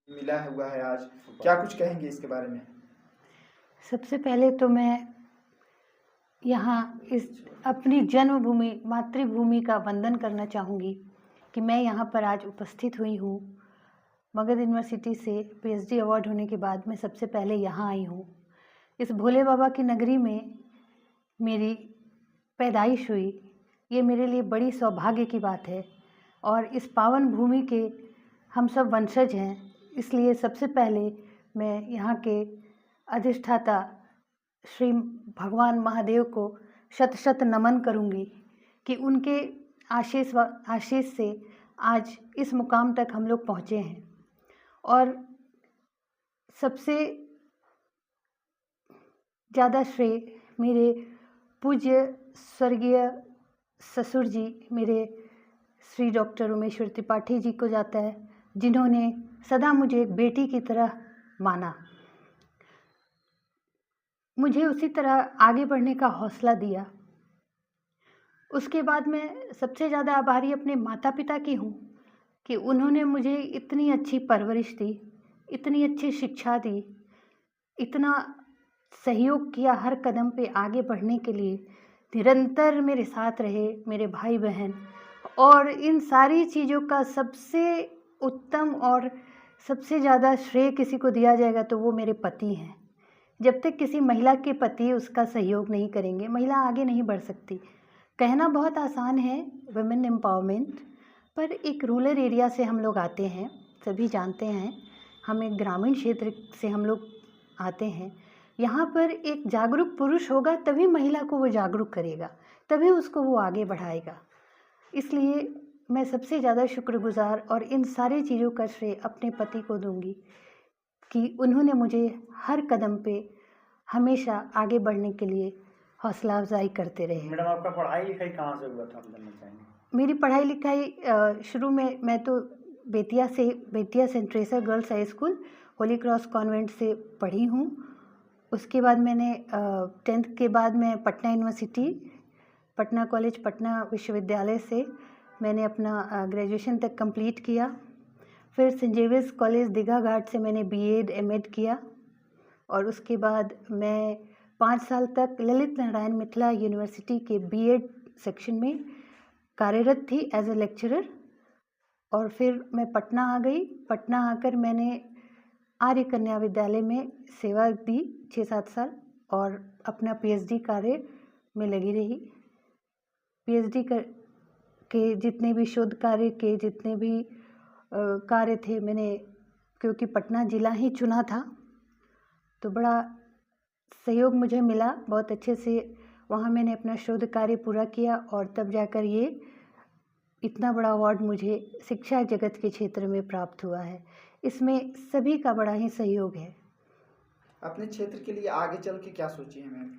मिला हुआ है आज, क्या कुछ कहेंगे इसके बारे में? सबसे पहले तो मैं यहाँ इस अपनी जन्मभूमि मातृभूमि का वंदन करना चाहूँगी कि मैं यहाँ पर आज उपस्थित हुई हूँ। मगध यूनिवर्सिटी से पीएचडी अवार्ड होने के बाद मैं सबसे पहले यहाँ आई हूँ। इस भोले बाबा की नगरी में मेरी पैदाइश हुई, ये मेरे लिए बड़ी सौभाग्य की बात है और इस पावन भूमि के हम सब वंशज हैं, इसलिए सबसे पहले मैं यहाँ के अधिष्ठाता श्री भगवान महादेव को शत शत नमन करूँगी कि उनके आशीष से आज इस मुकाम तक हम लोग पहुँचे हैं। और सबसे ज़्यादा श्रेय मेरे पूज्य स्वर्गीय ससुर जी मेरे श्री डॉक्टर उमेश्वर त्रिपाठी जी को जाता है, जिन्होंने सदा मुझे एक बेटी की तरह माना, मुझे उसी तरह आगे बढ़ने का हौसला दिया। उसके बाद मैं सबसे ज़्यादा आभारी अपने माता पिता की हूँ कि उन्होंने मुझे इतनी अच्छी परवरिश दी, इतनी अच्छी शिक्षा दी, इतना सहयोग किया हर कदम पे आगे बढ़ने के लिए, निरंतर मेरे साथ रहे मेरे भाई बहन। और इन सारी चीज़ों का सबसे उत्तम और सबसे ज़्यादा श्रेय किसी को दिया जाएगा तो वो मेरे पति हैं। जब तक किसी महिला के पति उसका सहयोग नहीं करेंगे, महिला आगे नहीं बढ़ सकती। कहना बहुत आसान है वुमेन एम्पावरमेंट, पर एक रूरल एरिया से हम लोग आते हैं, सभी जानते हैं, हम एक ग्रामीण क्षेत्र से हम लोग आते हैं। यहाँ पर एक जागरूक पुरुष होगा तभी महिला को वो जागरूक करेगा, तभी उसको वो आगे बढ़ाएगा। इसलिए मैं सबसे ज़्यादा शुक्रगुजार और इन सारी चीज़ों का श्रेय अपने पति को दूंगी कि उन्होंने मुझे हर कदम पे हमेशा आगे बढ़ने के लिए हौसला अफजाई करते रहे। मैडम, आपका पढ़ाई लिखाई कहाँ से हुआ था, आप जानना चाहेंगे? मेरी पढ़ाई लिखाई शुरू में मैं तो Bettiah Saint Teresa girls high school Holy Cross convent से पढ़ी हूँ। उसके बाद मैंने 10th के बाद मैं पटना यूनिवर्सिटी, पटना कॉलेज, पटना विश्वविद्यालय से मैंने अपना ग्रेजुएशन तक कंप्लीट किया। फिर सेंट जेवियर्स कॉलेज दीघा घाट से मैंने बीएड एमएड किया और उसके बाद मैं 5 साल तक ललित नारायण मिथिला यूनिवर्सिटी के बीएड सेक्शन में कार्यरत थी एज ए लेक्चरर। और फिर मैं पटना आ गई। पटना आकर मैंने आर्य कन्या विद्यालय में सेवा दी 6-7 साल और अपना पीएचडी कार्य में लगी रही। पीएचडी के जितने भी शोध कार्य के जितने भी कार्य थे, मैंने क्योंकि पटना ज़िला ही चुना था तो बड़ा सहयोग मुझे मिला, बहुत अच्छे से वहाँ मैंने अपना शोध कार्य पूरा किया और तब जाकर ये इतना बड़ा अवार्ड मुझे शिक्षा जगत के क्षेत्र में प्राप्त हुआ है। इसमें सभी का बड़ा ही सहयोग है। अपने क्षेत्र के लिए आगे चल के क्या सोची है मैम?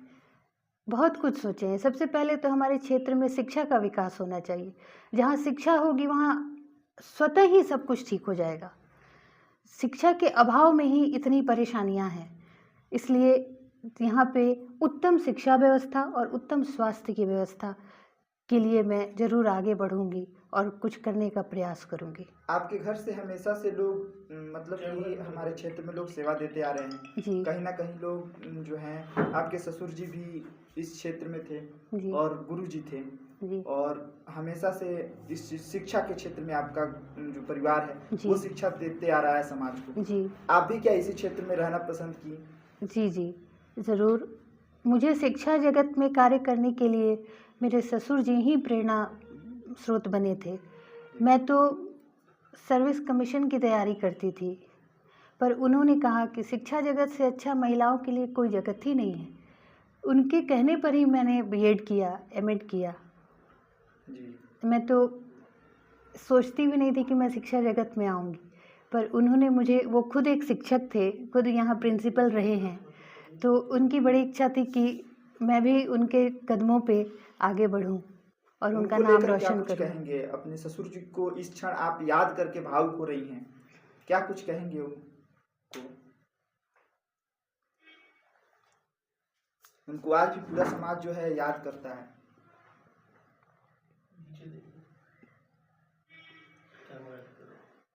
बहुत कुछ सोचे हैं। सबसे पहले तो हमारे क्षेत्र में शिक्षा का विकास होना चाहिए। जहाँ शिक्षा होगी वहाँ स्वतः ही सब कुछ ठीक हो जाएगा। शिक्षा के अभाव में ही इतनी परेशानियाँ हैं, इसलिए यहाँ पे उत्तम शिक्षा व्यवस्था और उत्तम स्वास्थ्य की व्यवस्था के लिए मैं ज़रूर आगे बढ़ूँगी और कुछ करने का प्रयास करूँगी। आपके घर से हमेशा से लोग मतलब कि हमारे क्षेत्र में लोग सेवा देते आ रहे हैं जी। कहीं ना कहीं लोग जो हैं, आपके ससुर जी भी इस क्षेत्र में थे जी। और गुरु जी थे जी। और हमेशा से इस शिक्षा के क्षेत्र में आपका जो परिवार है जी। वो शिक्षा देते आ रहा है समाज को। जी। आप भी क्या इसी क्षेत्र में रहना पसंद की? जी जी ज़रूर। मुझे शिक्षा जगत में कार्य करने के लिए मेरे ससुर जी ही प्रेरणा स्रोत बने थे। मैं तो सर्विस कमीशन की तैयारी करती थी, पर उन्होंने कहा कि शिक्षा जगत से अच्छा महिलाओं के लिए कोई जगत ही नहीं है। उनके कहने पर ही मैंने बीएड किया, एमएड किया। जी। मैं तो सोचती भी नहीं थी कि मैं शिक्षा जगत में आऊँगी, पर उन्होंने मुझे, वो खुद एक शिक्षक थे, खुद यहाँ प्रिंसिपल रहे हैं, तो उनकी बड़ी इच्छा थी कि मैं भी उनके कदमों पे आगे बढ़ूँ और उनका नाम रोशन करूँ। कहेंगे अपने ससुर जी को इस क्षण आप याद करके भावुक हो रही हैं, क्या कुछ कहेंगे उनको? उनको आज भी पूरा समाज जो है याद करता है।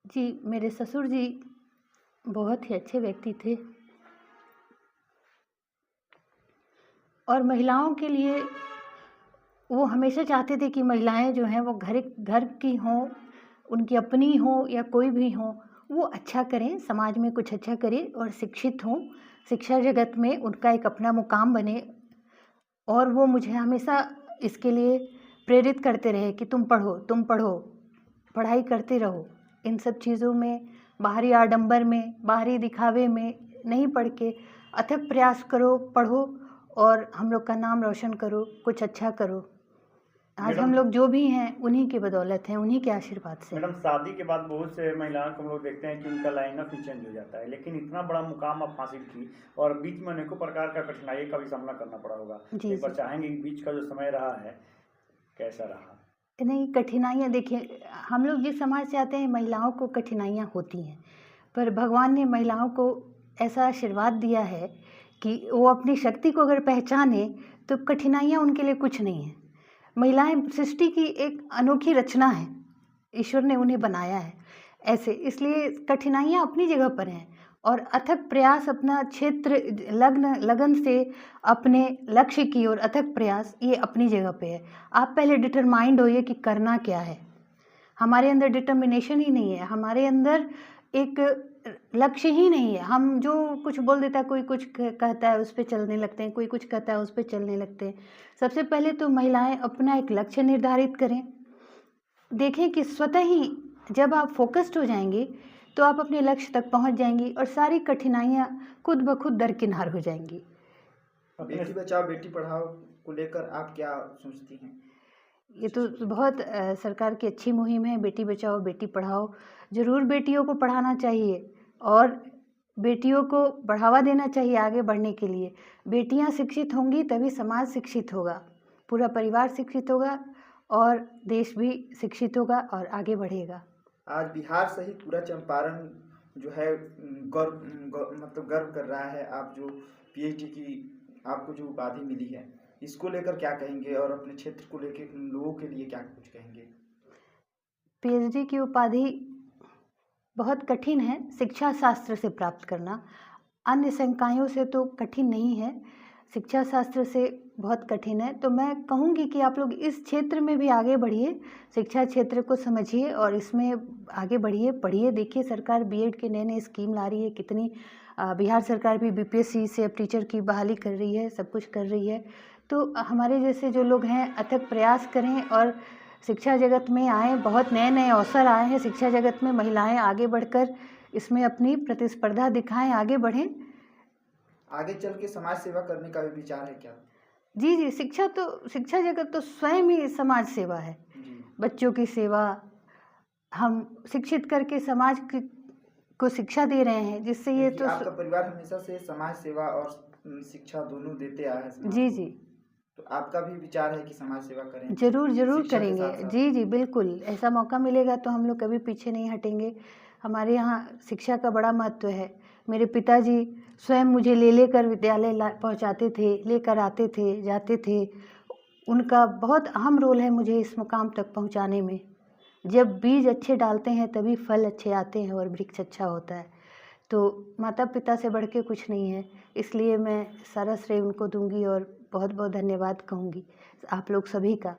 जी, मेरे ससुर जी बहुत ही अच्छे व्यक्ति थे और महिलाओं के लिए वो हमेशा चाहते थे कि महिलाएं जो हैं वो घर की हों, उनकी अपनी हो या कोई भी हो, वो अच्छा करें, समाज में कुछ अच्छा करें और शिक्षित हों, शिक्षा जगत में उनका एक अपना मुकाम बने। और वो मुझे हमेशा इसके लिए प्रेरित करते रहे कि तुम पढ़ो, पढ़ाई करते रहो। इन सब चीज़ों में, बाहरी आडंबर में, बाहरी दिखावे में नहीं पड़ के अथक प्रयास करो, पढ़ो और हम लोग का नाम रोशन करो, कुछ अच्छा करो। आज मैडम हम लोग जो भी हैं उन्हीं की बदौलत हैं, उन्हीं के आशीर्वाद से। मैडम शादी के बाद बहुत से महिलाओं को हम लोग देखते हैं कि उनका लाइन ऑफ ही चेंज हो जाता है, लेकिन इतना बड़ा मुकाम आप हासिल की और बीच में अनेकों प्रकार का कठिनाई का भी सामना करना पड़ा होगा। जी एक बार जी चाहेंगे कि बीच का जो समय रहा है कैसा रहा? नहीं, कठिनाइयाँ देखिए, हम लोग जिस समाज से आते हैं महिलाओं को कठिनाइयाँ होती हैं, पर भगवान ने महिलाओं को ऐसा आशीर्वाद दिया है कि वो अपनी शक्ति को अगर पहचाने तो कठिनाइयाँ उनके लिए कुछ नहीं है। महिलाएं सृष्टि की एक अनोखी रचना है, ईश्वर ने उन्हें बनाया है ऐसे, इसलिए कठिनाइयाँ अपनी जगह पर हैं और अथक प्रयास, अपना क्षेत्र लगन से अपने लक्ष्य की ओर अथक प्रयास, ये अपनी जगह पे है। आप पहले डिटरमाइंड होइए कि करना क्या है। हमारे अंदर डिटर्मिनेशन ही नहीं है, हमारे अंदर एक लक्ष्य ही नहीं है। हम जो कुछ बोल देता है, कोई कुछ कहता है उस पर चलने लगते हैं, कोई कुछ कहता है उस पर चलने लगते हैं। सबसे पहले तो महिलाएं अपना एक लक्ष्य निर्धारित करें। देखें कि स्वतः ही जब आप फोकस्ड हो जाएंगे तो आप अपने लक्ष्य तक पहुंच जाएंगी और सारी कठिनाइयां खुद ब खुद दरकिनार हो जाएंगी। बेटी बचाओ बेटी पढ़ाओ को लेकर आप क्या सोचती हैं? ये तो बहुत सरकार की अच्छी मुहिम है, बेटी बचाओ बेटी पढ़ाओ। ज़रूर बेटियों को पढ़ाना चाहिए और बेटियों को बढ़ावा देना चाहिए आगे बढ़ने के लिए। बेटियां शिक्षित होंगी तभी समाज शिक्षित होगा, पूरा परिवार शिक्षित होगा और देश भी शिक्षित होगा और आगे बढ़ेगा। आज बिहार सहित पूरा चंपारण जो है मतलब गर्व कर रहा है। आप जो पीएचडी की आपको जो उपाधि मिली है, इसको लेकर क्या कहेंगे और अपने क्षेत्र को लेकर लोगों के लिए क्या कुछ कहेंगे? पीएचडी की उपाधि बहुत कठिन है शिक्षा शास्त्र से प्राप्त करना, अन्य संकायों से तो कठिन नहीं है, शिक्षा शास्त्र से बहुत कठिन है। तो मैं कहूँगी कि आप लोग इस क्षेत्र में भी आगे बढ़िए, शिक्षा क्षेत्र को समझिए और इसमें आगे बढ़िए, पढ़िए। देखिए सरकार बीएड के नए नए स्कीम ला रही है, कितनी बिहार सरकार भी बीपीएससी से अब टीचर की बहाली कर रही है, सब कुछ कर रही है। तो हमारे जैसे जो लोग हैं अथक प्रयास करें और शिक्षा जगत में आएँ। बहुत नए नए अवसर आए हैं शिक्षा जगत में, महिलाएं आगे बढ़कर इसमें अपनी प्रतिस्पर्धा दिखाएं, आगे बढ़ें। आगे चल के समाज सेवा करने का भी विचार है क्या? जी जी, शिक्षा जगत तो स्वयं ही समाज सेवा है। बच्चों की सेवा, हम शिक्षित करके समाज को शिक्षा दे रहे हैं, जिससे ये तो आपका परिवार हमेशा से समाज सेवा और शिक्षा दोनों देते आया है। जी जी, तो आपका भी विचार है कि समाज सेवा करें? जरूर शिक्षा के करेंगे। साथ साथ। जी जी बिल्कुल, ऐसा मौका मिलेगा तो हम लोग कभी पीछे नहीं हटेंगे। हमारे यहाँ शिक्षा का बड़ा महत्व है। मेरे पिताजी स्वयं मुझे लेकर विद्यालय पहुँचाते थे, लेकर आते थे, जाते थे। उनका बहुत अहम रोल है मुझे इस मुकाम तक पहुँचाने में। जब बीज अच्छे डालते हैं तभी फल अच्छे आते हैं और वृक्ष अच्छा होता है। तो माता पिता से बढ़ के कुछ नहीं है, इसलिए मैं सारा श्रेय उनको दूंगी और बहुत बहुत धन्यवाद कहूँगी आप लोग सभी का।